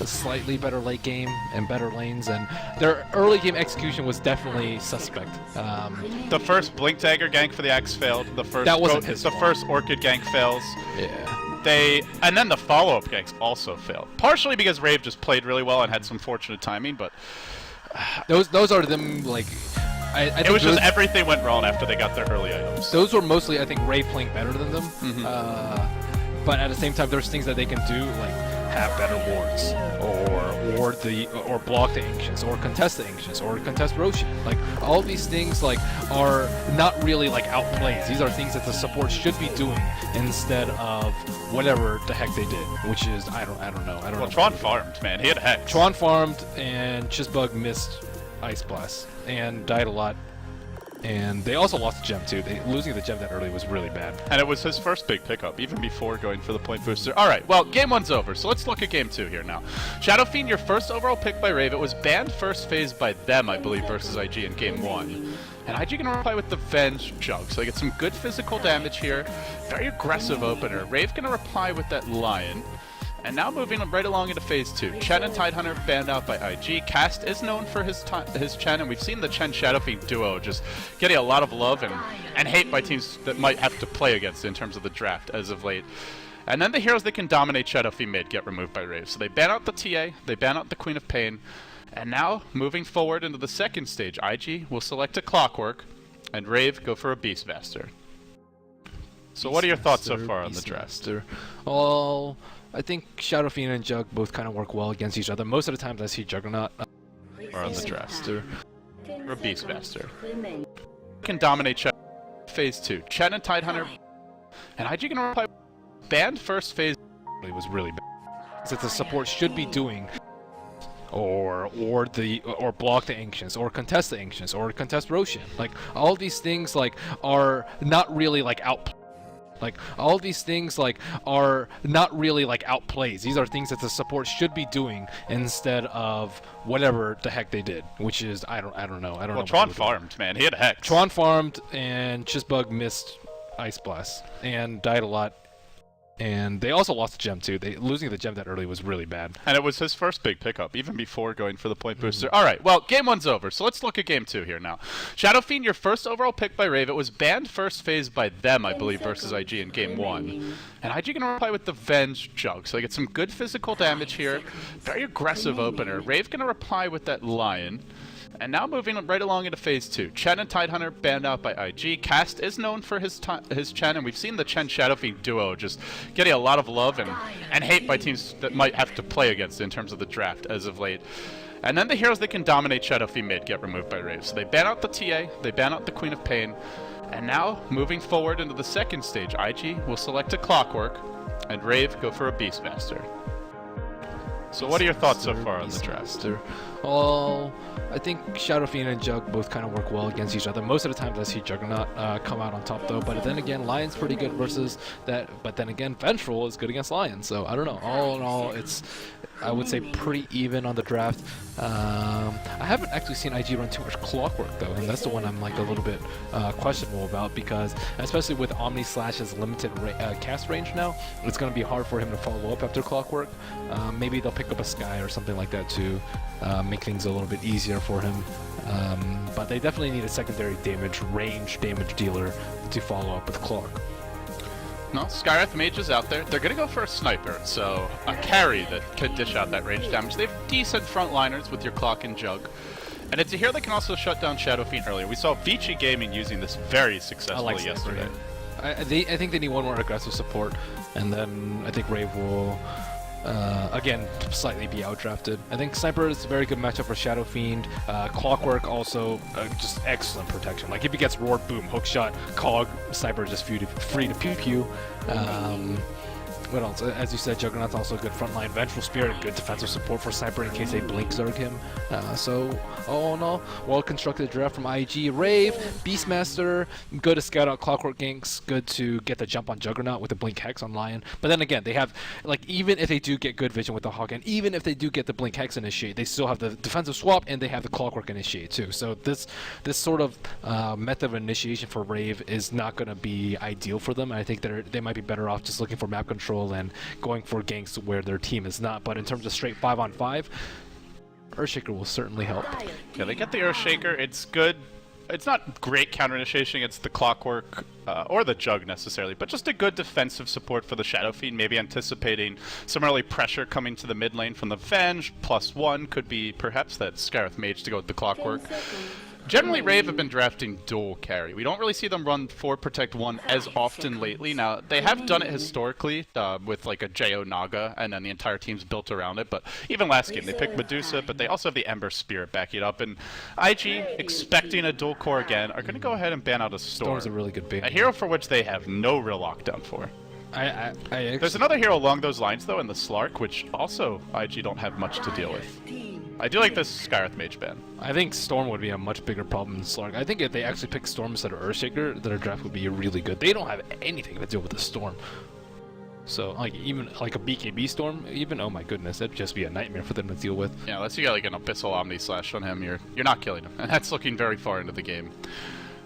slightly better late game and better lanes, and their early game execution was definitely suspect. The first Blink Dagger gank for the Axe failed. The first that wasn't his fault. First Orchid gank fails. Yeah. And then the follow-up ganks also failed. Partially because RAVE just played really well and had some fortunate timing, but those are them like. I think it was just everything went wrong after they got their early items. Those were mostly, I think, RAVE playing better than them. But at the same time, there's things that they can do, like have better wards, or block the Ancients, or contest the Ancients, or contest Roshan. Like all these things, like are not really like outplays. These are things that the support should be doing instead of whatever the heck they did, which is I don't know. Well, Tron farmed, man. He had Hex. Tron farmed, and Chisbug missed Ice Blast and died a lot. And they also lost the gem too. Losing the gem that early was really bad. And it was his first big pickup, even before going for the point booster. Alright, well, game one's over, so let's look at game two here now. Shadow Fiend, your first overall pick by RAVE. It was banned first phase by them, I believe, versus IG in game one. And IG gonna reply with the Venge Jug, so they get some good physical damage here. Very aggressive opener. RAVE gonna reply with that Lion. And now moving right along into phase two. Chen and Tidehunter banned out by IG. Cast is known for his Chen, and we've seen the Chen Shadow Fiend duo just getting a lot of love and hate by teams that might have to play against it in terms of the draft as of late. And then the heroes that can dominate Shadow Fiend mid get removed by RAVE. So they ban out the TA, they ban out the Queen of Pain, and now moving forward into the second stage, IG will select a Clockwork, and RAVE go for a Beastmaster. So what are your thoughts so far on the draft? Well, I think Shadow Fiend and Jug both kind of work well against each other. Most of the times I see Juggernaut or on the draft. Or a Beastmaster. Can dominate Shadow. Phase 2. Chen and Tidehunter. And IG can reply. Banned first phase. It was really bad. That the support should be doing. Or block the Ancients, or contest the Ancients, or contest Roshan. Like all these things like are not really like outplays. Like all these things like are not really like outplays. These are things that the support should be doing instead of whatever the heck they did, which is I don't know. Well, Tron farmed, man. He had Hex. Tron farmed, and Chisbug missed Ice Blast and died a lot. And they also lost the gem too. Losing the gem that early was really bad. And it was his first big pickup, even before going for the point booster. Alright, well, game one's over, so let's look at game two here now. Shadow Fiend, your first overall pick by RAVE. It was banned first phase by them, I believe, versus IG in game one. And IG gonna reply with the Venge Jug, so they get some good physical damage here. Very aggressive opener. RAVE gonna reply with that Lion. And now moving right along into phase 2. Chen and Tidehunter banned out by IG. Cast is known for his Chen, and we've seen the Chen Shadow Fiend duo just getting a lot of love and hate by teams that might have to play against it in terms of the draft as of late. And then the heroes that can dominate Shadow Fiend mid get removed by RAVE. So they ban out the TA, they ban out the Queen of Pain, and now moving forward into the second stage, IG will select a Clockwork, and RAVE go for a Beastmaster. So what are your thoughts so far on the draft? Well, I think Shadow Fiend and Jug both kind of work well against each other. Most of the times I see Juggernaut come out on top though, but then again, Lion's pretty good versus that, but then again, Vengeful is good against Lion, so I don't know. All in all, it's, I would say, pretty even on the draft. I haven't actually seen IG run too much Clockwork though, and that's the one I'm like a little bit questionable about, because especially with Omni Slash's limited cast range now, it's going to be hard for him to follow up after Clockwork. Maybe they'll pick up a Sky or something like that to make things a little bit easier for him. But they definitely need a secondary range damage dealer to follow up with Clark. No, Skywrath Mage is out there. They're going to go for a Sniper, so a carry that could dish out that range damage. They have decent frontliners with your Clock and Jug. And it's a hero that can also shut down Shadow Fiend earlier. We saw Vici Gaming using this very successfully yesterday. I think they need one more aggressive support, and then I think RAVE will, again, slightly be outdrafted. I think Sniper is a very good matchup for Shadow Fiend. Clockwork also just excellent protection. Like if he gets roared, boom, hook shot, Cog, Sniper is just free to pew pew. What else? As you said, Juggernaut's also a good frontline. Vengeful Spirit, good defensive support for Sniper in case they blink Zerg him. So, all in all, well-constructed draft from IG. RAVE, Beastmaster, good to scout out Clockwork ganks, good to get the jump on Juggernaut with the Blink Hex on Lion. But then again, they have, like, even if they do get good vision with the Hawk, and even if they do get the Blink Hex initiate, they still have the defensive swap, and they have the Clockwork initiate too. So this sort of method of initiation for RAVE is not going to be ideal for them. I think they might be better off just looking for map control control and going for ganks where their team is not. But in terms of straight 5-on-5, Earthshaker will certainly help. Yeah, they get the Earthshaker. It's good. It's not great counter initiation against the Clockwork or the Jug necessarily, but just a good defensive support for the Shadow Fiend, maybe anticipating some early pressure coming to the mid lane from the Venge. +1 could be perhaps that Scarith Mage to go with the Clockwork. Generally, RAVE have been drafting dual carry. We don't really see them run 4 Protect 1 as often lately. Now, they have done it historically with like a Jo Naga, and then the entire team's built around it. But even last game, they picked Medusa, but they also have the Ember Spirit backing it up. And IG, expecting a dual core again, are going to go ahead and ban out a Storm. Storm's a really good bait. A hero for which they have no real lockdown for. There's There's another hero along those lines, though, in the Slark, which also IG don't have much to deal with. I do like this Scarith Mage ban. I think Storm would be a much bigger problem than Slark. I think if they actually pick Storm instead of Earthshaker, their draft would be really good. They don't have anything to deal with the Storm. So, like, even like a BKB Storm, even, oh my goodness, that'd just be a nightmare for them to deal with. Yeah, unless you got like an Abyssal Omni Slash on him, you're not killing him. And that's looking very far into the game.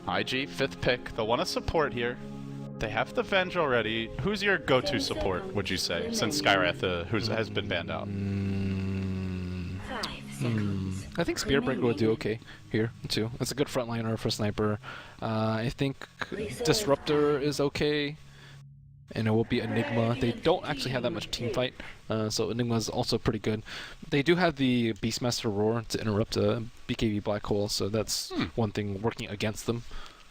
IG, 5th pick. They'll want to support here. They have the Venge already. Who's your go-to support, would you say, since Skywrath has been banned out? I think Spear Breaker would do okay here, too. It's a good frontliner for Sniper. I think Disruptor is okay. And it will be Enigma. They don't actually have that much team fight, so Enigma is also pretty good. They do have the Beastmaster Roar to interrupt a BKB Black Hole, so that's one thing working against them.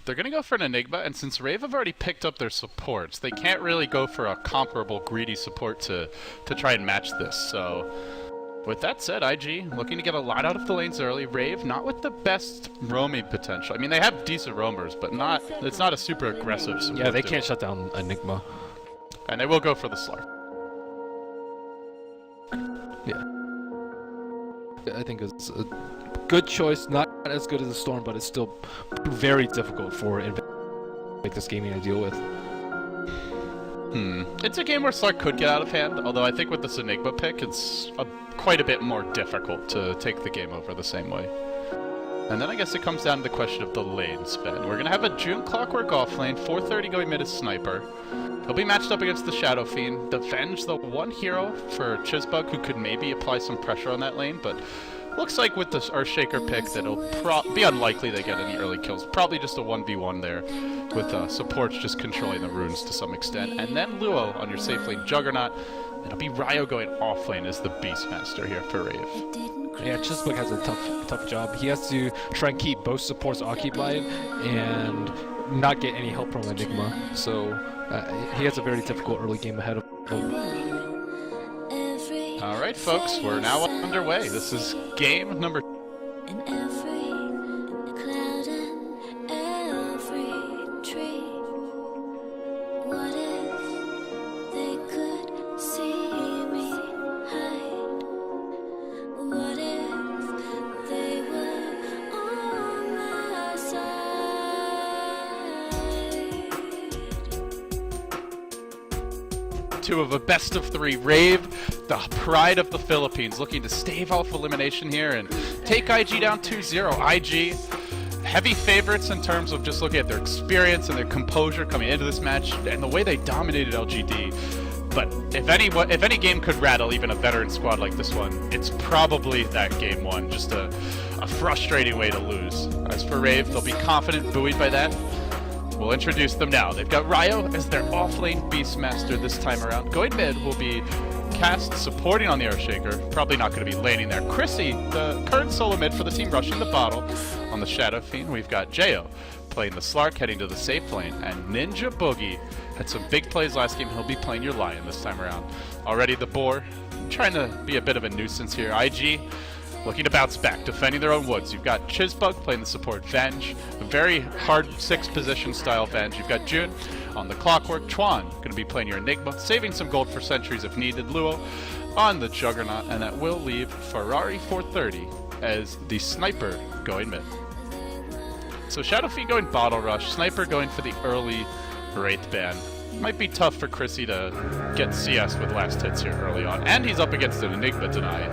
They're going to go for an Enigma, and since RAVE have already picked up their supports, they can't really go for a comparable greedy support to try and match this. So, with that said, IG looking to get a lot out of the lanes early. RAVE not with the best roaming potential. I mean, they have decent roamers, but it's not a super aggressive support. Yeah, they can't shut down Enigma. And they will go for the Slark. Yeah. I think it's a good choice. Not as good as the Storm, but it's still very difficult for Invictus Gaming to deal with. It's a game where Slark could get out of hand, although I think with this Enigma pick, it's quite a bit more difficult to take the game over the same way. And then I guess it comes down to the question of the lane spend. We're going to have a June Clockwork off lane, 430 going mid as Sniper. He'll be matched up against the Shadow Fiend. The Venge, the one hero for Chizbug who could maybe apply some pressure on that lane, but looks like with this Earthshaker pick that it'll be unlikely they get any early kills. Probably just a 1v1 there, with supports just controlling the runes to some extent. And then Luo on your safe lane Juggernaut. It'll be Ryo going off lane as the Beastmaster here for RAVE. Yeah, Chizbug has a tough job. He has to try and keep both supports occupied and not get any help from Enigma. So he has a very difficult early game ahead of him. All right, folks, we're now underway. This is game number. Two of a best of 3 RAVE, the pride of the Philippines, looking to stave off elimination here and take IG down 2-0. IG, heavy favorites in terms of just looking at their experience and their composure coming into this match and the way they dominated LGD. But if any game could rattle even a veteran squad like this one, it's probably that game one. Just a frustrating way to lose. As for RAVE, they'll be confident, buoyed by that. We'll introduce them now. They've got Ryo as their off-lane Beastmaster this time around. Going mid will be Cast supporting on the Earthshaker. Probably not going to be laning there. Chrissy, the current solo mid for the team, rushing the bottle. On the Shadow Fiend, we've got Jo playing the Slark, heading to the safe lane. And Ninja Boogie had some big plays last game. He'll be playing your Lion this time around. Already the Boar, trying to be a bit of a nuisance here. IG looking to bounce back, defending their own woods. You've got Chizbug playing the support Venge, a very hard 6 position style Venge. You've got June on the Clockwork. Chuan going to be playing your Enigma, saving some gold for sentries if needed. Luo on the Juggernaut, and that will leave Ferrari 430 as the Sniper going mid. So Shadow Fiend going Bottle Rush, Sniper going for the early Wraith ban. Might be tough for Chrissy to get CS with last hits here early on, and he's up against an Enigma deny.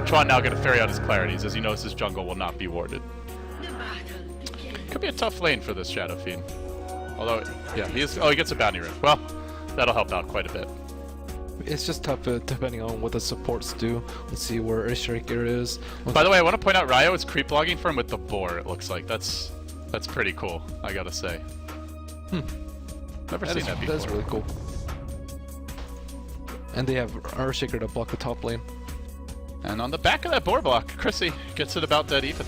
Chuan now going to ferry out his clarities as he knows his jungle will not be warded. Could be a tough lane for this Shadow Fiend. Although, yeah, he gets a bounty ring. Well, that'll help out quite a bit. It's just tough depending on what the supports do. Let's see where Earthshaker is. By the way, I want to point out Ryo is creep logging for him with the boar, it looks like. That's pretty cool, I gotta say. Never seen that before. That's really cool. And they have Earthshaker to block the top lane. And on the back of that boar block, Chrissy gets it about dead even.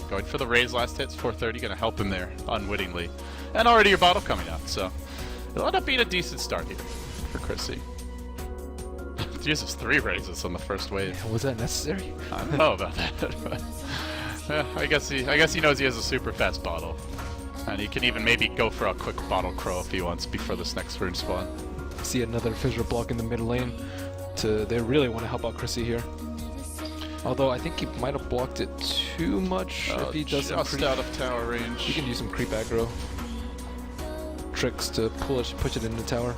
Going for the Raze last hits, 430, gonna help him there, unwittingly. And already your bottle coming out, so it'll end up being a decent start here for Chrissy. He uses 3 raises on the first wave. Was that necessary? I don't know about that, but yeah, I guess he knows he has a super fast bottle, and he can even maybe go for a quick bottle crow if he wants before this next rune spawn. See another fissure block in the mid lane. They really want to help out Chrissy here. Although I think he might have blocked it too much if he does just out of tower range. He can use some creep aggro tricks to push it into tower.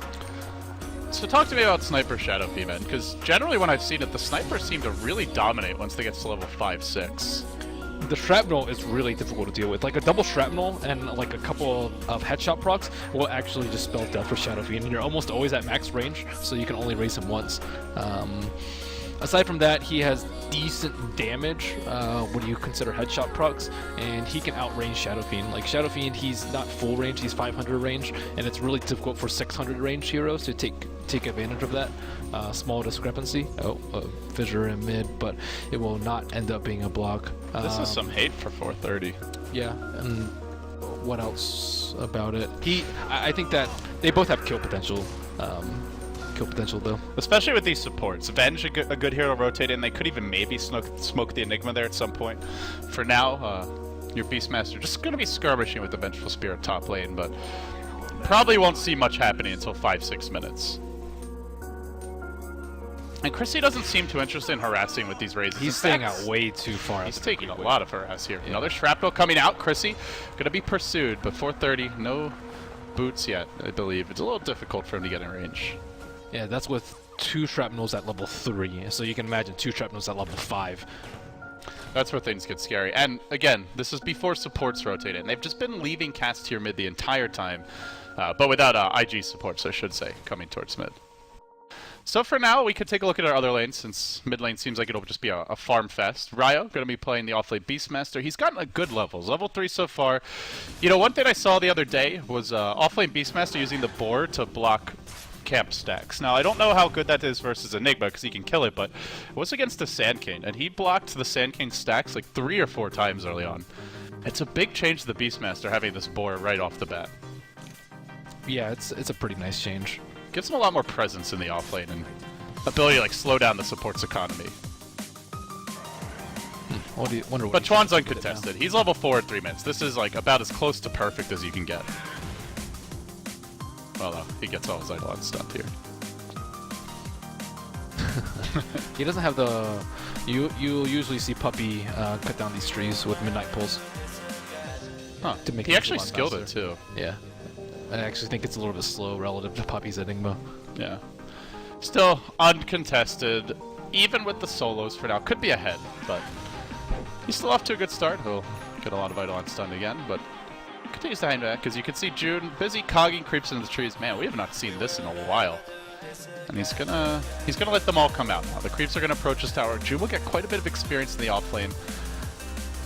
So talk to me about Sniper Shadow Fiend, man, because generally when I've seen it, the snipers seem to really dominate once they get to level 5, 6. The shrapnel is really difficult to deal with. Like a double shrapnel and like a couple of headshot procs will actually just spell death for Shadow Fiend, and you're almost always at max range, so you can only raise him once. Aside from that, he has decent damage when you consider headshot procs, and he can outrange Shadow Fiend. Like Shadow Fiend, he's not full range, he's 500 range, and it's really difficult for 600 range heroes to take advantage of that small discrepancy. Fissure in mid, but it will not end up being a block. This is some hate for 430. Yeah, and what else about it? I think that they both have kill potential. Though. Especially with these supports. Venge, a good hero to rotate in. They could even maybe smoke the Enigma there at some point. For now, your Beastmaster just going to be skirmishing with the Vengeful Spirit top lane, but probably won't see much happening until 5-6 minutes. And Chrissy doesn't seem too interested in harassing with these raises. He's staying out way too far. He's taking a lot of harass here. Yeah. Another shrapnel coming out. Chrissy going to be pursued, but 430, no boots yet, I believe. It's a little difficult for him to get in range. Yeah, that's with 2 shrapnels at level 3, so you can imagine 2 shrapnels at level 5. That's where things get scary. And again, this is before supports rotate in. They've just been leaving cast tier mid the entire time, but without IG supports, I should say, coming towards mid. So for now, we could take a look at our other lanes, since mid lane seems like it'll just be a farm fest. Ryo going to be playing the off-lane Beastmaster. He's gotten a good levels, level 3 so far. You know, one thing I saw the other day was off-lane Beastmaster using the boar to block camp stacks. Now, I don't know how good that is versus Enigma, because he can kill it, but it was against the Sand King, and he blocked the Sand King stacks like 3 or 4 times early on. It's a big change to the Beastmaster having this boar right off the bat. Yeah, it's a pretty nice change. Gives him a lot more presence in the offlane and ability to like slow down the support's economy. Wonder what but Chuan's uncontested. He's level 4 in 3 minutes. This is like about as close to perfect as you can get. Well, no, he gets all his Eidolon stuff here. He doesn't have the... You usually see Puppy cut down these trees with Midnight Pulse. Huh. To make he actually skilled it too. Yeah. I actually think it's a little bit slow relative to Puppy's Enigma. Yeah. Still uncontested, even with the solos for now. Could be ahead, but he's still off to a good start. He'll get a lot of Eidolon stunned again, but continues to hang back, because you can see June busy cogging creeps into the trees. Man, we have not seen this in a while. And he's gonna let them all come out now. The creeps are gonna approach his tower. June will get quite a bit of experience in the off lane.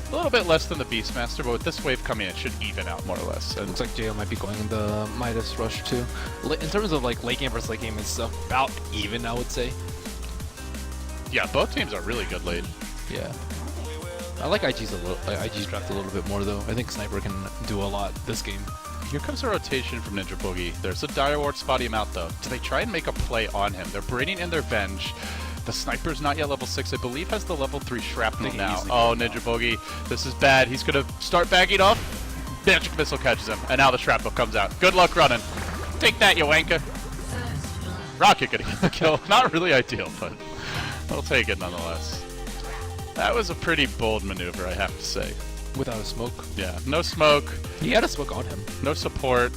A little bit less than the Beastmaster, but with this wave coming in, it should even out more or less. And looks like Jo might be going in the Midas Rush too. In terms of like late game versus late game, it's about even, I would say. Yeah, both teams are really good late. Yeah. I like IG's draft a little bit more though. I think Sniper can do a lot this game. Here comes a rotation from Ninja Boogie. There's a Dire Ward spotting him out though. Do they try and make a play on him? They're bringing in their Venge. The Sniper's not yet level 6, I believe has the level 3 Shrapnel now. Oh, Ninja Boogie, this is bad. He's gonna start backing off. Magic Missile catches him, and now the Shrapnel comes out. Good luck running. Take that, you wanker. Rocket gonna get the kill. Not really ideal, but I'll take it nonetheless. That was a pretty bold maneuver, I have to say. Without a smoke? Yeah, no smoke. He had a smoke on him. No support.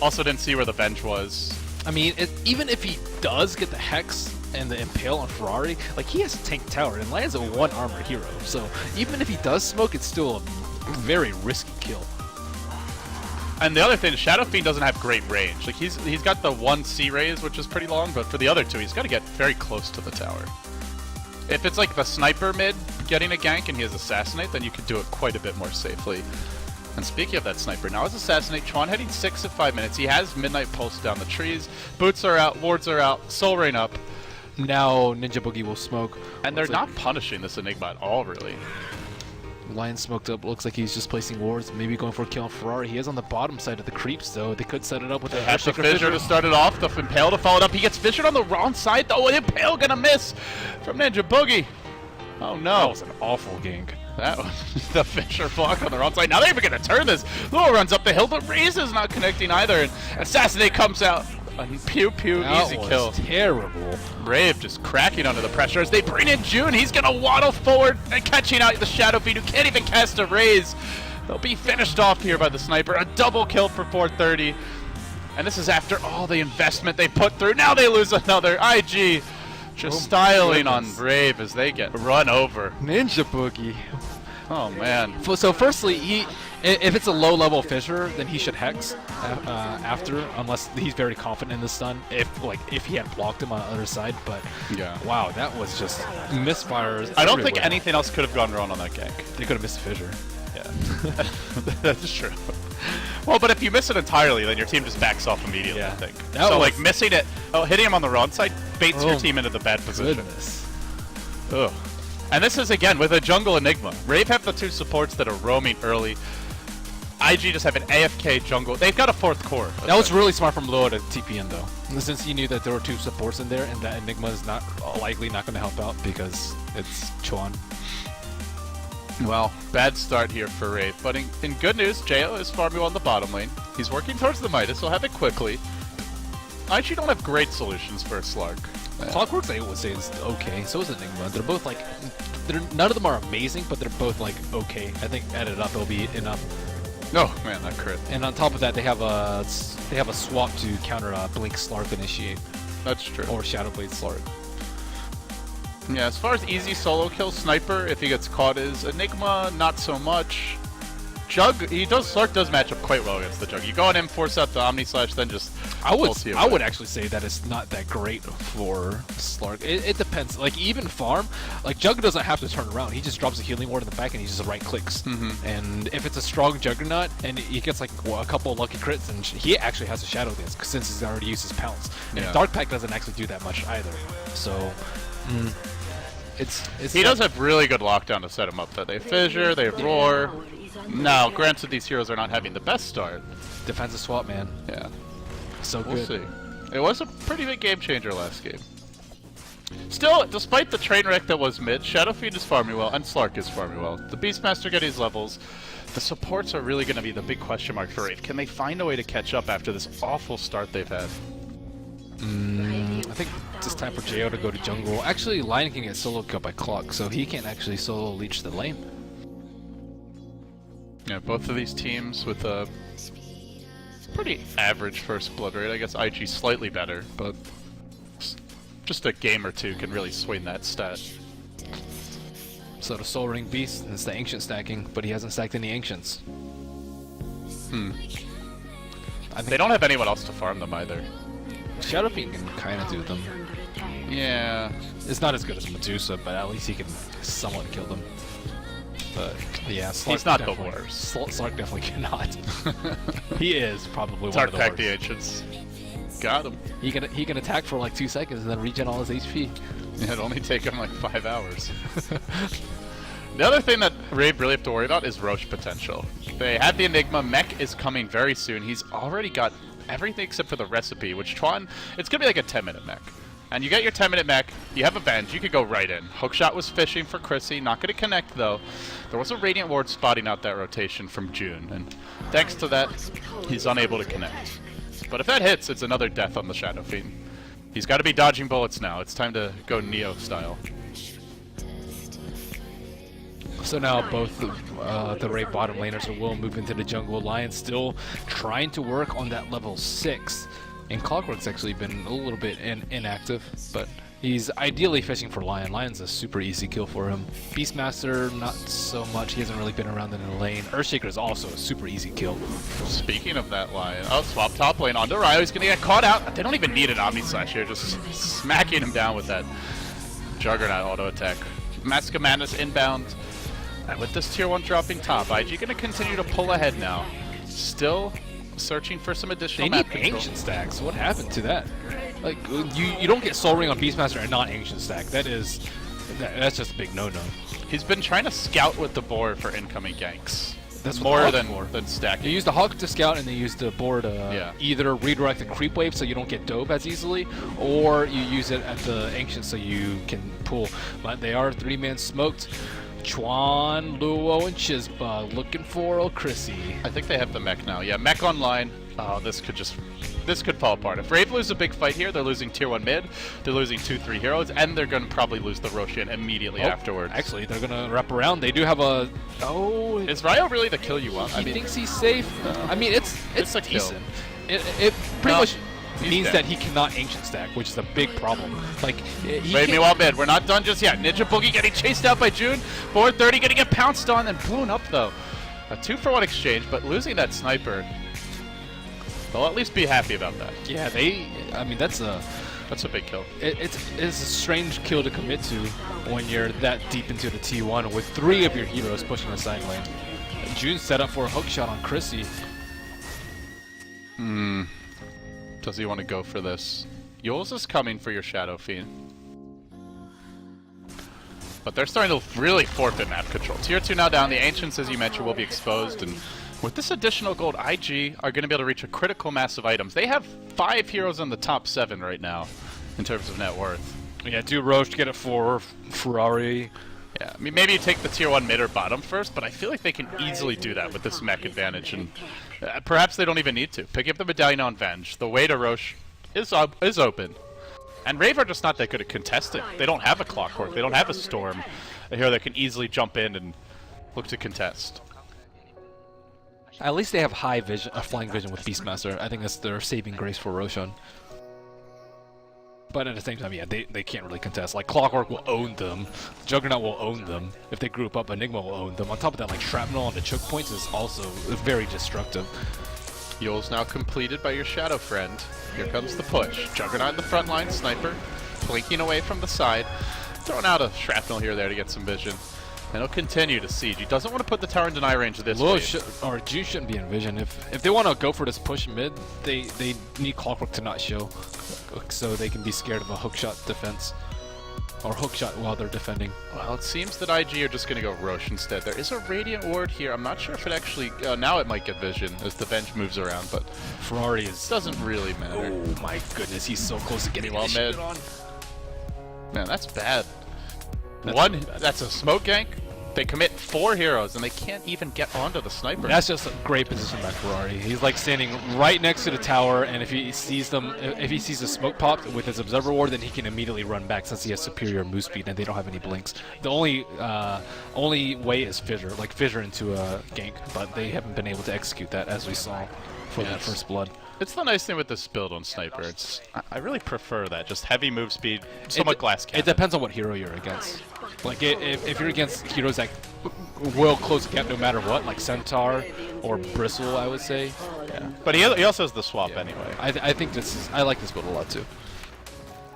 Also didn't see where the Venge was. I mean, even if he does get the Hex and the Impale on Ferrari, like he has a tank tower and lands a 1 armor hero. So even if he does smoke, it's still a very risky kill. And the other thing is Shadow Fiend doesn't have great range. Like he's got the one C raise, which is pretty long, but for the other two, he's got to get very close to the tower. If it's like the sniper mid getting a gank and he has Assassinate, then you could do it quite a bit more safely. And speaking of that sniper, now his Assassinate, Chuan heading 6 at 5 minutes. He has Midnight Pulse down the trees. Boots are out, wards are out, Soul Rain up. Now Ninja Boogie will smoke. And they're not punishing this Enigma at all, really. Lion smoked up. Looks like he's just placing wards. Maybe going for a kill on Ferrari. He is on the bottom side of the creeps, though. They could set it up with a Has the Fissure to start it off. The Impale to follow it up. He gets Fissured on the wrong side, though. Impale gonna miss from Ninja Boogie. Oh no. That was an awful gank. That was the Fissure block on the wrong side. Now they're even gonna turn this. Lua runs up the hill, but Raze is not connecting either. And Assassinate comes out. Pew pew, easy kill. Terrible. RAVE just cracking under the pressure as they bring in June. He's gonna waddle forward and catching out the Shadow Fiend, who can't even cast a raise. They'll be finished off here by the sniper. A double kill for 430. And this is after all the investment they put through. Now they lose another. IG just styling on RAVE as they get run over. Ninja Boogie. Oh man. So firstly, if it's a low-level Fissure, then he should Hex after, unless he's very confident in the stun. If he had blocked him on the other side, but yeah. Wow, that was just misfires. I don't think anything else could have gone wrong on that gank. They could have missed Fissure. Yeah, that's true. Well, but if you miss it entirely, then your team just backs off immediately. Yeah. I think. That So was- like missing it, hitting him on the wrong side baits your team into the bad position. Goodness. Ugh. And this is again with a jungle Enigma. RAVE have the two supports that are roaming early. IG just have an AFK jungle. They've got a fourth core. That was really smart from Loa to TP in, though, since he knew that there were two supports in there, and that Enigma is likely not going to help out because it's Chuan. Well, bad start here for RAVE, but in good news, Jo is farming on the bottom lane. He's working towards the Midas, he'll have it quickly. I actually don't have great solutions for a Slark. Clockworks, I would say, is okay. So is Enigma. They're both like, none of them are amazing, but they're both like okay. I think added up, it'll be enough. Oh man, that crit. And on top of that, they have a swap to counter Blink Slark Initiate That's true. or Shadowblade Slark. Yeah, as far as easy solo kill, Sniper, if he gets caught, is Enigma, not so much. Jug, Slark does match up quite well against the Jug. You go on him, force out the Omni Slash, then just I would actually say that it's not that great for Slark. It depends. Like even farm, like Jug doesn't have to turn around. He just drops a healing ward in the back and he just right clicks. And if it's a strong Juggernaut and he gets like a couple of lucky crits, and he actually has a Shadow Dance since he's already used his pounce. And Yeah. Dark Pack doesn't actually do that much either. So it's he does have really good lockdown to set him up. Though they Fissure, they Roar. Now, granted, these heroes are not having the best start. defensive swap, man. Yeah. So We'll good. see. It was a pretty big game changer last game. Still, despite the train wreck that was mid, Shadow Fiend is farming well, and Slark is farming well. The Beastmaster getting his levels. The supports are really going to be the big question mark for RAVE. Can they find a way to catch up after this awful start they've had? I think it's time for Jo to go to jungle. Actually, Lion can get solo killed by Clock, so he can't actually solo leech the lane. Yeah, both of these teams with a pretty average first blood rate. I guess IG slightly better, but just a game or two can really swing that stat. So the Soul Ring Beast, it's the Ancient stacking, but he hasn't stacked any Ancients. I They think don't have anyone else to farm them either. Shadow Fiend can kind of do them. Yeah. It's not as good as Medusa, but at least he can somewhat kill them. But yeah, Slark He's not the definitely- worst. Slark definitely cannot. He is probably Dark one of Pack the the worst. Ancients. Got him. He can attack for like 2 seconds and then regen all his HP. It'd only take him like 5 hours. The other thing that RAVE really have to worry about is Roche potential. They have the Enigma. Mech is coming very soon. He's already got everything except for the recipe, which Chuan, it's going to be like a 10-minute mech. And you get your 10-minute mech, you have a bend, you could go right in. Hookshot was fishing for Chrissy, not going to connect though. There was a Radiant Ward spotting out that rotation from June, and thanks to that, he's unable to connect. But if that hits, it's another death on the Shadow Fiend. He's got to be dodging bullets now. It's time to go Neo style. So now both the RAVE bottom laners will move into the jungle. Lion still trying to work on that level 6. And Clockwork's actually been a little bit inactive, but He's ideally fishing for Lion. Lion's a super easy kill for him. Beastmaster, not so much. He hasn't really been around in the lane. Earthshaker is also a super easy kill. Speaking of that Lion, oh, swap top lane onto Ryo. He's going to get caught out. They don't even need an Omni Slash here, just smacking him down with that Juggernaut auto attack. Mask of Madness inbound. And with this tier 1 dropping top, IG going to continue to pull ahead now. Still searching for some additional map control. Ancient stacks. What happened to that? Like, you don't get Soul Ring on Beastmaster and not Ancient Stack. That's just a big no-no. He's been trying to scout with the board for incoming ganks. That's more than stacking. You use the Hawk to scout, and they use the board to either redirect the creep wave so you don't get dove as easily, or you use it at the Ancient so you can pull. But they are 3-man smoked. Chuan, Luo, and Chizba looking for Chrissy. I think they have the mech now. Yeah, mech online. Oh, this could fall apart. If RAVE lose a big fight here, they're losing tier 1 mid, they're losing 2-3 heroes, and they're going to probably lose the Roshan immediately afterwards. Actually, they're going to wrap around. They do have a... Oh... Is Ryo really the kill you want? He thinks he's safe. I mean, it's a decent. It pretty much means that he cannot Ancient Stack, which is a big problem. Like, Wait me while mid. We're not done just yet. Ninja Boogie getting chased out by June. 430 going to get pounced on and blown up, though. A 2-for-1 exchange, but losing that sniper... They'll at least be happy about that. Yeah, I mean, that's a big kill. It's a strange kill to commit to when you're that deep into the T1 with 3 of your heroes pushing the side lane. June set up for a hook shot on Chrissy. Does he want to go for this? Yules is coming for your Shadow Fiend. But they're starting to really forfeit map control. Tier 2 now down. The Ancients, as you mentioned, will be exposed, and with this additional gold, IG are going to be able to reach a critical mass of items. They have 5 heroes in the top 7 right now, in terms of net worth. Yeah, do Roche get it for Ferrari. Yeah, I mean, maybe you take the tier 1 mid or bottom first, but I feel like they can easily do that with this mech advantage, and perhaps they don't even need to. Picking up the Medallion on Venge, the way to Roche is open. And RAVE are just not that good at contesting. They don't have a Clockwork, they don't have a Storm, a hero that can easily jump in and look to contest. At least they have high vision, flying vision with Beastmaster. I think that's their saving grace for Roshan. But at the same time, yeah, they can't really contest. Like, Clockwork will own them, Juggernaut will own them. If they group up, Enigma will own them. On top of that, like, Shrapnel on the choke points is also very destructive. Yule's now completed by your Shadow Friend. Here comes the push. Juggernaut in the front line, Sniper, blinking away from the side. Throwing out a Shrapnel here there to get some vision. And he'll continue to siege. He doesn't want to put the tower in deny range this way. June shouldn't be in vision. If they want to go for this push mid, they need Clockwork to not show, so they can be scared of a hookshot defense. Or hookshot while they're defending. Well, it seems that IG are just going to go Roche instead. There is a Radiant Ward here. I'm not sure if it actually... now it might get vision as the bench moves around, but... Ferrari doesn't really matter. Oh my goodness, he's so close to getting well mid. Man, that's bad. That's a smoke gank. They commit 4 heroes and they can't even get onto the sniper. That's just a great position by Ferrari. He's like standing right next to the tower, and if he sees the smoke pop with his observer ward, then he can immediately run back since he has superior move speed and they don't have any blinks. The only way is fissure, like fissure into a gank, but they haven't been able to execute that as we saw for that first blood. It's the nice thing with this build on Sniper. I really prefer that. Just heavy move speed, somewhat glass cannon. It depends on what hero you're against. Like, if you're against heroes that will close the gap no matter what, like Centaur or Bristle, I would say. Yeah. But he also has the swap anyway. I think I like this build a lot too.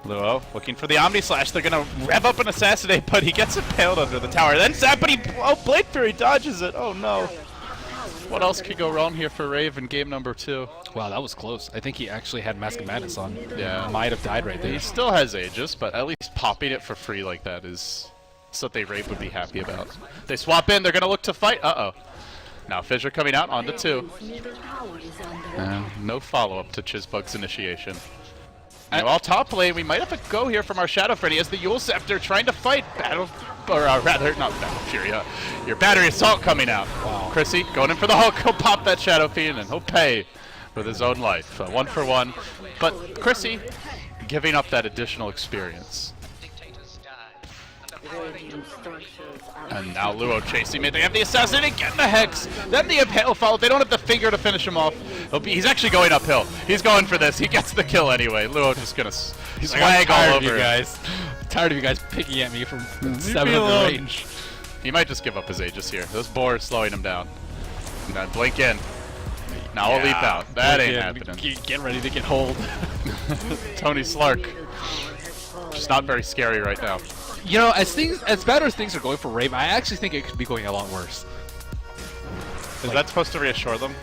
Luo looking for the Omni Slash. They're going to rev up and assassinate, but he gets impaled under the tower. Then Zap, but Blade Fury dodges it. Oh no. What else could go wrong here for RAVE in game number 2? Wow, that was close. I think he actually had Mask of Madness on. Yeah. Might have died right there. He still has Aegis, but at least popping it for free like that is something RAVE would be happy about. They swap in, they're going to look to fight. Uh-oh. Now Fissure coming out onto 2. No follow-up to Chizbug's initiation. While top lane, we might have to go here from our Shadow Freddy as the Yule Scepter trying to fight rather, not Battle Fury, your Battery Assault coming out. Wow. Chrissy going in for the hook. He'll pop that Shadow Fiend and he'll pay with his own life. 1 for 1. But Chrissy giving up that additional experience. And now Luo chasing mid. They have the assassinate, getting the hex. Then the impale follow. They don't have the finger to finish him off. He's actually going uphill. He's going for this. He gets the kill anyway. Luo just gonna swag all over you guys. I'm tired of you guys picking at me from 7 of the range. He might just give up his Aegis here. Those boar is slowing him down. And then blink in. Now we'll leap out. That ain't happening. Get ready to get hold. Tony Slark. Just not very scary right now. You know, as bad as things are going for RAVE, I actually think it could be going a lot worse. Is that supposed to reassure them?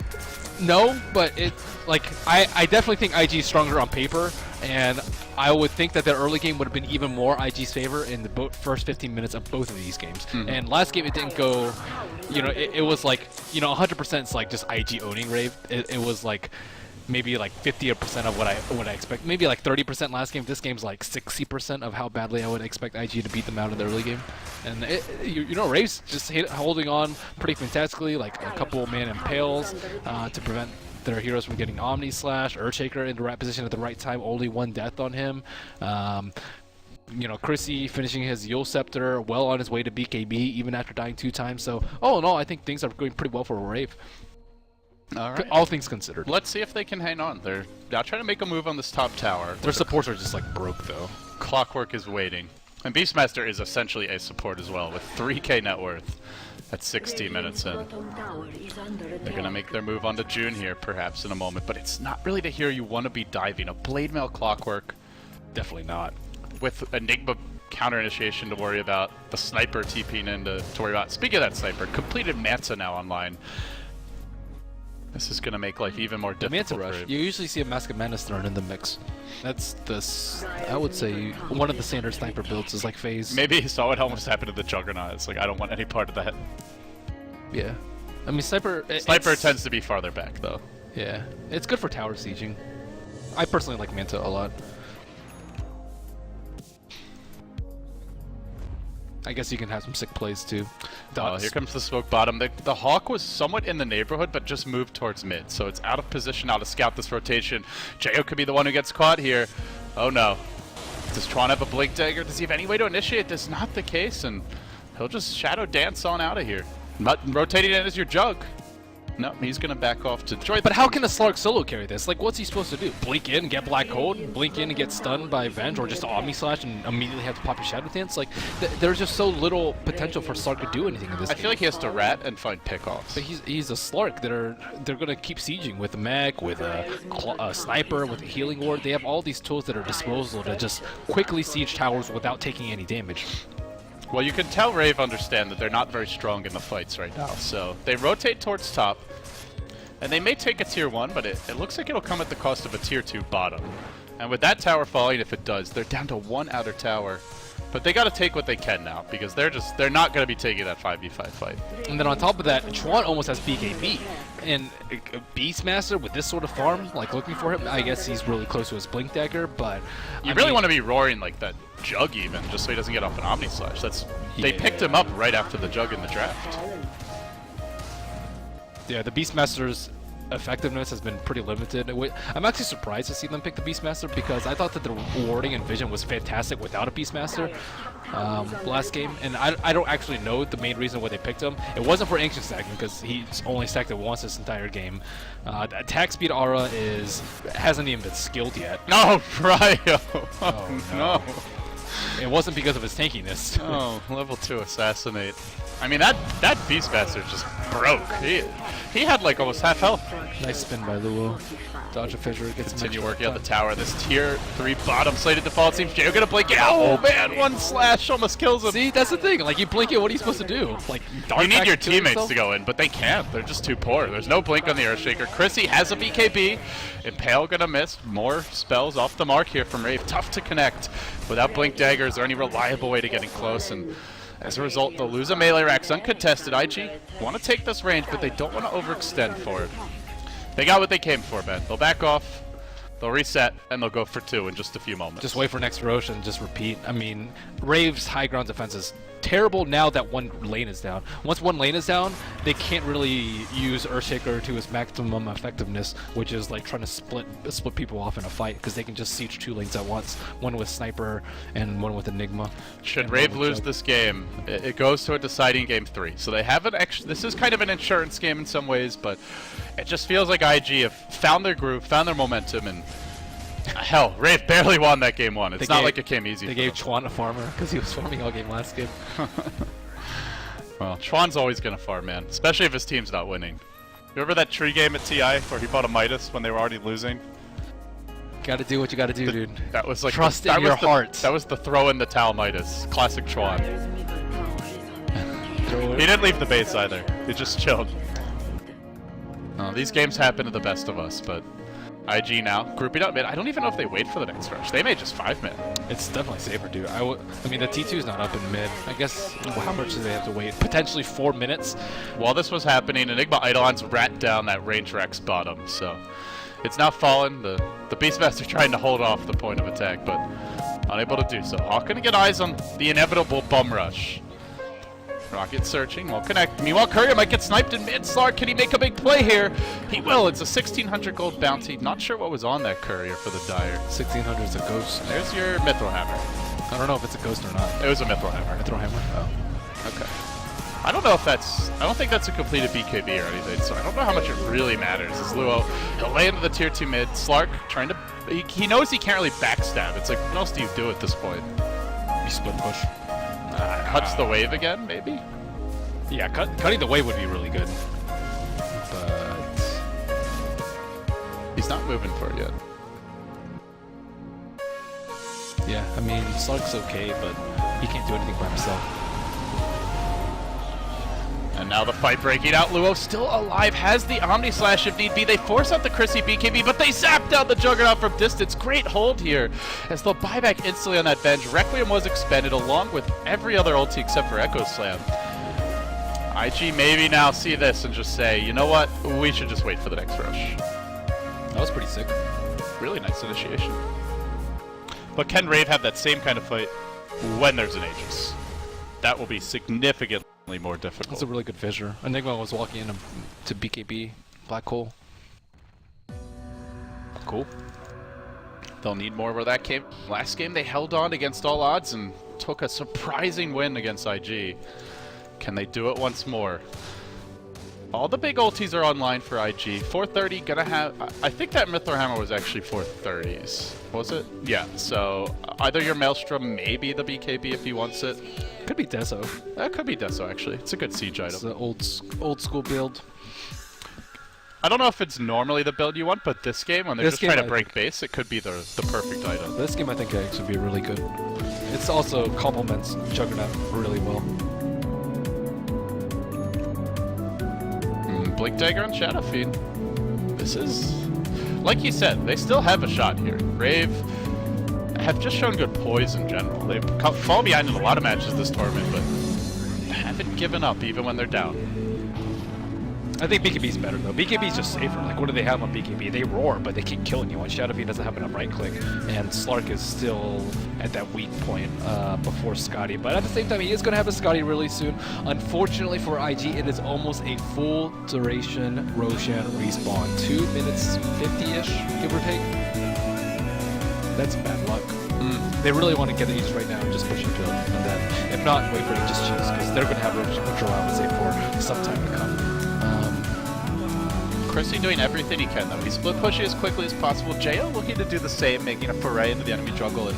No, but I definitely think IG is stronger on paper, and I would think that their early game would have been even more IG's favor in the first 15 minutes of both of these games. And last game it didn't go, you know, it was like, you know, 100% it's like just IG owning RAVE. It was like maybe like 50% of what I expect. Maybe like 30% last game. This game's like 60% of how badly I would expect IG to beat them out in the early game. And you know, RAVE's just holding on pretty fantastically, like a couple man impales to prevent their heroes from getting Omni Slash, Earthshaker in the right position at the right time, only 1 death on him. You know, Chrissy finishing his Yule Scepter, well on his way to BKB, even after dying 2 times. So, all in all, I think things are going pretty well for RAVE. All right. All things considered. Let's see if they can hang on. They're now trying to make a move on this top tower. Their supports are just like broke, though. Clockwork is waiting. And Beastmaster is essentially a support as well, with 3k net worth at 60 minutes in. They're going to make their move onto June here, perhaps, in a moment. But it's not really the hero you want to be diving. A Blade Mail Clockwork. Definitely not. With Enigma counter initiation to worry about. The Sniper TPing in to worry about. Speaking of that Sniper, completed Mansa now online. This is going to make life even more difficult for him. You usually see a Mask of Madness thrown in the mix. That's this. I would say one of the standard sniper builds is like phase. Maybe he saw what almost happened to the Juggernaut. It's like, I don't want any part of that. Yeah. I mean, Sniper tends to be farther back, though. Yeah. It's good for tower sieging. I personally like Manta a lot. I guess you can have some sick plays too. Oh, here comes the smoke bottom. The Hawk was somewhat in the neighborhood, but just moved towards mid. So it's out of position now to scout this rotation. Jo could be the one who gets caught here. Oh no. Does Tron have a Blink Dagger? Does he have any way to initiate this? Not the case, and he'll just Shadow Dance on out of here. Not rotating it as your Jug. No, he's going to back off to Joy. But how can a Slark solo carry this? Like, what's he supposed to do? Blink in and get Black Cold? Blink in and get stunned by Venge? Or just Omni Slash and immediately have to pop your Shadow Dance? Like, there's just so little potential for Slark to do anything in this game. I feel like he has to rat and find pickoffs. But he's a Slark. They're going to keep sieging with a mech, with a Sniper, with a Healing Ward. They have all these tools at their disposal to just quickly siege towers without taking any damage. Well, you can tell RAVE understand that they're not very strong in the fights right now. So they rotate towards top. And they may take a tier 1, but it looks like it'll come at the cost of a tier 2 bottom. And with that tower falling, if it does, they're down to 1 outer tower. But they got to take what they can now, because they're not going to be taking that 5v5 fight. And then on top of that, Chuan almost has BKB. And Beastmaster with this sort of farm, like looking for him, I guess he's really close to his Blink Dagger, but... You really want to be roaring like that Jug even, just so he doesn't get off an Omni Slash. They picked him up right after the Jug in the draft. Yeah, the Beastmaster's effectiveness has been pretty limited. I'm actually surprised to see them pick the Beastmaster because I thought that the warding and vision was fantastic without a Beastmaster last game. And I don't actually know the main reason why they picked him. It wasn't for Ancient stacking because he's only stacked it once this entire game. The attack speed aura hasn't even been skilled yet. No, Ryo! Oh, no. It wasn't because of his tankiness. Oh, level 2 assassinate. I mean, that Beastmaster just broke. He had like almost half health. Nice spin by Luo. Dodge a fissure, gets continue working on the tower. This tier 3 bottom slated default seems Jo gonna blink it. Oh man, 1 slash almost kills him. See, that's the thing. Like you blink it, what are you supposed to do? Like you need your teammates to go in, but they can't. They're just too poor. There's no blink on the Earthshaker. Chrissy has a BKB. Impale gonna miss. More spells off the mark here from RAVE. Tough to connect without Blink Daggers or any reliable way to getting close. And as a result, they'll lose a melee racks uncontested. IG want to take this range, but they don't want to overextend for it. They got what they came for, man. They'll back off. They'll reset, and they'll go for 2 in just a few moments. Just wait for next Roche and just repeat. I mean, Rave's high ground defense is terrible now that one lane is down. Once one lane is down, they can't really use Earthshaker to its maximum effectiveness, which is like trying to split people off in a fight, because they can just siege 2 lanes at once, one with Sniper and one with Enigma. Should RAVE lose this game, it goes to a deciding game 3. So they have an extra. This is kind of an insurance game in some ways, but it just feels like IG have found their groove, found their momentum, and hell, RAVE barely won that game 1. It's not like it came easy. They gave Chuan a farmer because he was farming all game last game. Well, Chuan's always gonna farm, man, especially if his team's not winning. Remember that tree game at TI where he bought a Midas when they were already losing? Gotta do what you gotta do, dude. That was like trust in your heart. That was the throw in the towel Midas. Classic Chuan. He He didn't leave the base either. He just chilled. These games happen to the best of us, but IG now grouping up mid. I don't even know if they wait for the next rush. They may just 5 mid. It's definitely safer, dude. I mean, the T2 is not up in mid. I guess how much do they have to wait? Potentially 4 minutes. While this was happening, Enigma Eidolon's rat down that range Rex bottom, so it's now fallen. The Beastmaster trying to hold off the point of attack, but unable to do so. Hawk gonna get eyes on the inevitable bum rush. Rocket searching, won't connect. Meanwhile, Courier might get sniped in mid. Slark, can he make a big play here? He will. It's a 1,600 gold bounty. Not sure what was on that Courier for the Dire. 1600 is a ghost. There's your Mithril Hammer. I don't know if it's a ghost or not. It was a Mithril Hammer. Mithril Hammer? Oh. Okay. I don't know if that's... I don't think that's a completed BKB or anything, so I don't know how much it really matters. As Luo, he'll lay into the tier 2 mid. Slark trying to... He knows he can't really backstab. It's like, what else do you do at this point? You split push. Cuts the wave again, maybe? Yeah, cutting the wave would be really good. But... he's not moving for it yet. yeah, I mean, Slark's okay, but he can't do anything by himself. And now the fight breaking out. Luo still alive, has the Omni Slash if need be. They force out the Chrissy BKB, but they zap down the Juggernaut from distance. Great hold here as they'll buy back instantly on that Venge. Requiem was expended along with every other ulti except for Echo Slam. IG maybe now see this and just say, you know what? We should just wait for the next rush. That was pretty sick. Really nice initiation. But can RAVE have that same kind of fight when there's an Aegis? That will be significantly more difficult. That's a really good fissure. Enigma was walking into to BKB Black Hole. Cool. They'll need more where that came. Last game they held on against all odds and took a surprising win against IG. Can they do it once more? All the big ultis are online for IG. 430 gonna have... I think that Mithril Hammer was actually 430s. Was it? Yeah, so either your Maelstrom, maybe the BKB if he wants it. Could be Deso. That could be Deso, actually. It's a good siege It's item. the old school build. I don't know if it's normally the build you want, but this game, when they're This just game, trying to I break base, it could be the perfect item. This game I think could actually be really good. It's also complements Juggernaut really well. Blink Dagger on Shadow Fiend. This is... like you said, they still have a shot here. RAVE have just shown good poise in general. They've fallen behind in a lot of matches this tournament, but haven't given up even when they're down. I think BKB's better though. BKB's just safer. Like, what do they have on BKB? They roar, but they keep killing you. And Shadow Fiend doesn't have enough right click, and Slark is still at that weak point before Scotty. But at the same time, he is going to have a Scotty really soon. Unfortunately for IG, it is almost a full duration Roshan respawn. 2 minutes 50-ish, give or take. That's bad luck. They really want to get the Aegis right now and just push into them. And then, if not, wait for Aegis Cheese, because they're going to have Roshan for some time to come. Chrissy doing everything he can, though. He split pushes as quickly as possible. Jo looking to do the same, making a foray into the enemy jungle. And,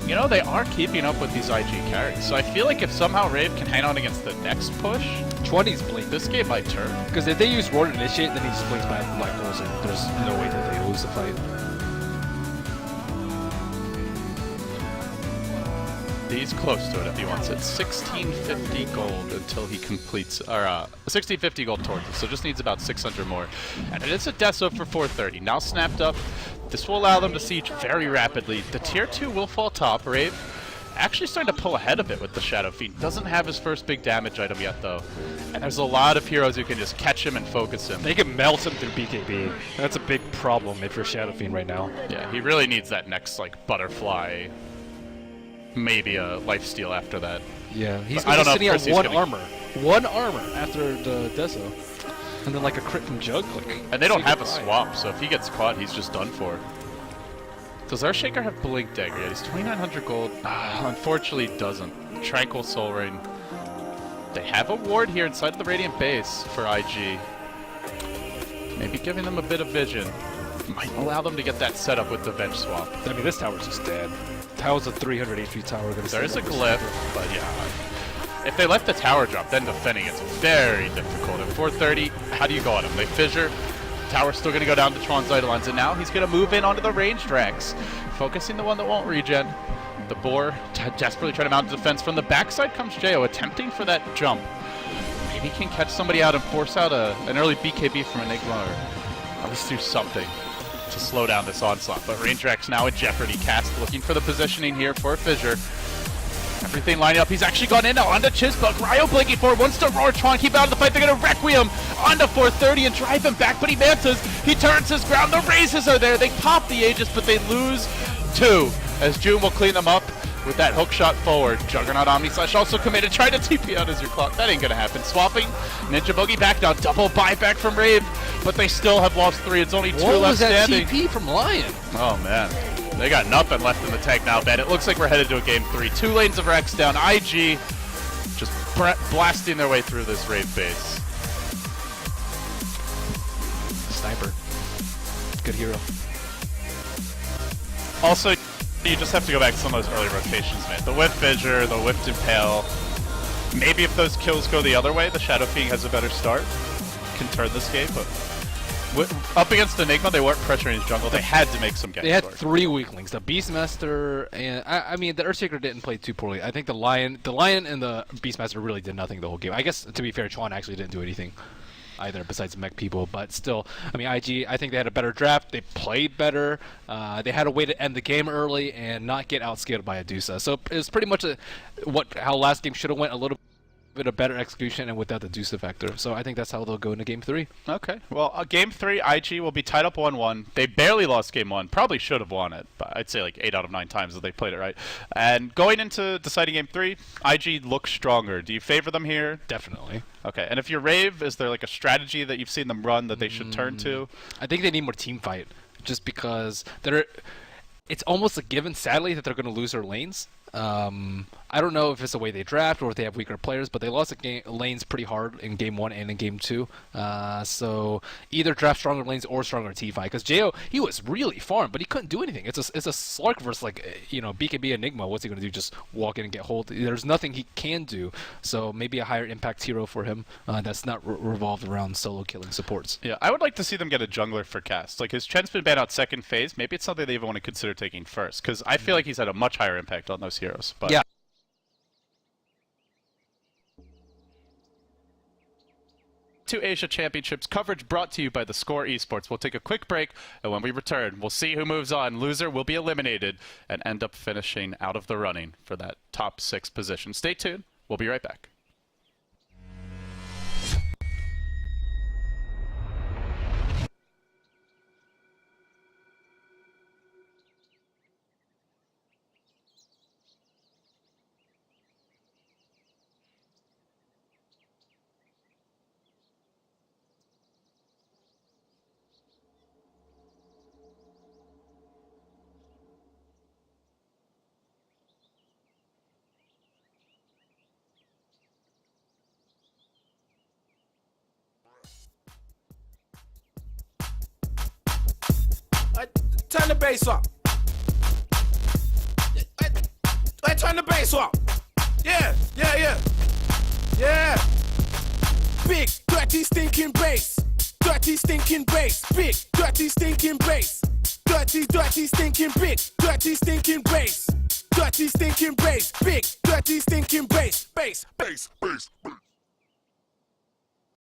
you know, they are keeping up with these IG carries. So I feel like if somehow RAVE can hang on against the next push, 20's blink. this game might turn. Because if they use Roar to initiate, then he just blinks back Black Holes, and there's no way that they lose the fight. He's close to it if he wants it. 1650 gold until he completes, or 1650 gold towards it, so just needs about 600 more. And it is a Deso for 430. Now snapped up. This will allow them to siege very rapidly. The tier 2 will fall top. RAVE Actually starting to pull ahead a bit with the Shadow Fiend. Doesn't have his first big damage item yet, though. And there's a lot of heroes who can just catch him and focus him. They can melt him through BKB. That's a big problem if you're Shadow Fiend right now. Yeah, he really needs that next, like, butterfly. Maybe a lifesteal after that. Yeah, he's I don't know sitting if at Chrissy's one gonna- armor. One armor after the Deso. And then like a crit from Jug. Like, And they don't say have a goodbye. swap, so if he gets caught, he's just done for. Does Earthshaker have Blink Dagger yet? He's 2,900 gold. Unfortunately, he doesn't. Tranquil Soul Ring. They have a ward here inside of the Radiant base for IG. Maybe giving them a bit of vision. Might allow them to get that set up with the Venge swap. I mean, this tower's just dead. Tower's a 300 HP tower. There is a glyph, but yeah. If they let the tower drop, then defending it's very difficult. At 430, how do you go on him? They fissure. Tower's still going to go down to Tron's Eidolons, and now he's going to move in onto the ranged Rex, focusing the one that won't regen. The boar desperately trying to mount defense. From the backside comes Jo, attempting for that jump. Maybe he can catch somebody out and force out an early BKB from Enigma, or at least do something to slow down this onslaught. But ranged Rex now in jeopardy. Cast looking for the positioning here for Fissure. Everything lining up. He's actually gone in now onto Chisbuk. Ryo blinking forward. Wants to roar Tron. Keep out of the fight. They're going to Requiem onto 430 and drive him back. But he mantas. He turns his ground. The Razes are there. They pop the Aegis, but they lose 2. As June will clean them up with that hook shot forward. Juggernaut Omni Slash also committed. Trying to TP out as your clock. That ain't going to happen. Swapping. Ninja Boogie back now. Double buyback from Rave. But they still have lost 3. It's only 2 What left was that standing. TP from Lion? Oh, man. They got nothing left in the tank now, Ben. It looks like we're headed to a game 3. 2 lanes of Rex down. IG just blasting their way through this Rave base. Sniper. Good hero. Also, you just have to go back to some of those early rotations, man. The Whiff Fissure, the Whiff Impale. Maybe if those kills go the other way, the Shadow Fiend has a better start. Can turn this game, but up against Enigma, they weren't pressuring his jungle. They had to make some games. They had work. 3 weaklings: the Beastmaster, and I mean the Earthshaker didn't play too poorly. I think the Lion and the Beastmaster really did nothing the whole game. I guess to be fair, Chuan actually didn't do anything either besides mech people, but still, I mean IG. I think they had a better draft. They played better. They had a way to end the game early and not get outscaled by Adusa. So it was pretty much how last game should have went, a little bit of better execution and without the Adusa factor. So I think that's how they'll go into game 3. Okay. Well, game 3, IG will be tied up 1-1. They barely lost game 1. Probably should have won it, but I'd say like 8 out of 9 times that they played it right. And going into deciding game 3, IG looks stronger. Do you favor them here? Definitely. Okay. And if you're Rave, is there like a strategy that you've seen them run that they should turn to? I think they need more team fight, just because it's almost a given, sadly, that they're going to lose their lanes. I don't know if it's the way they draft or if they have weaker players, but they lost the lanes pretty hard in game 1 and in game 2. So either draft stronger lanes or stronger team fight. Because Jo, he was really farmed, but he couldn't do anything. It's a Slark versus BKB Enigma. What's he going to do? Just walk in and get hold? There's nothing he can do. So maybe a higher impact hero for him that's not revolved around solo killing supports. Yeah, I would like to see them get a jungler for cast. Like, his Chen's been banned out second phase. Maybe it's something they even want to consider taking first, because I feel like he's had a much higher impact on those heroes. But Yeah. To Asia Championships coverage brought to you by the Score Esports. We'll take a quick break, and when we return, we'll see who moves on. Loser will be eliminated and end up finishing out of the running for that top 6 position. Stay tuned. We'll be right back. Turn the bass up. Turn the bass up. Yeah. Big, dirty, stinking bass. Dirty, stinking bass. Big, dirty, stinking bass. Dirty, stinking big. Dirty, stinking bass. Dirty, stinking bass. Big, dirty, stinking bass. Bass.